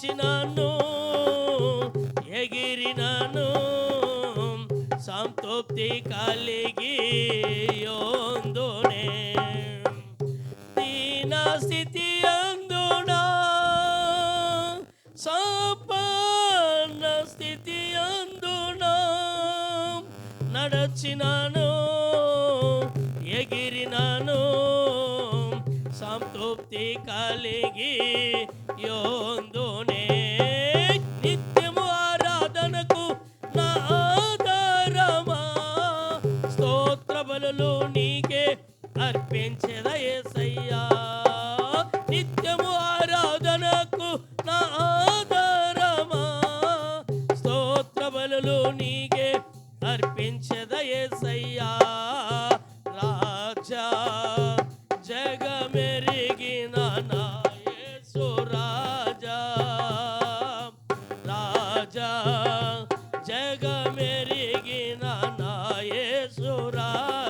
నడచినాను ఎగిరినాను సంతృప్తి కలిగి యోందునే దీన స్థితి అందునా సంపన్న స్థితి అందునా నడచినాను ఎగిరినాను సంతృప్తి కలిగి యోందునే నిత్యము ఆరాధనకు నా ఆధారమా స్తోత్ర బలులు నీకే అర్పించెద యేసయ్యా నిత్యము ఆరాధనకు నా ఆధారమా స్తోత్ర బలులు నీకే అర్పించెద యేసయ్యా రాజా జగమెరిగిన నా యేసు రాజా రాజా జగమెరిగిన నా యేసు రాజా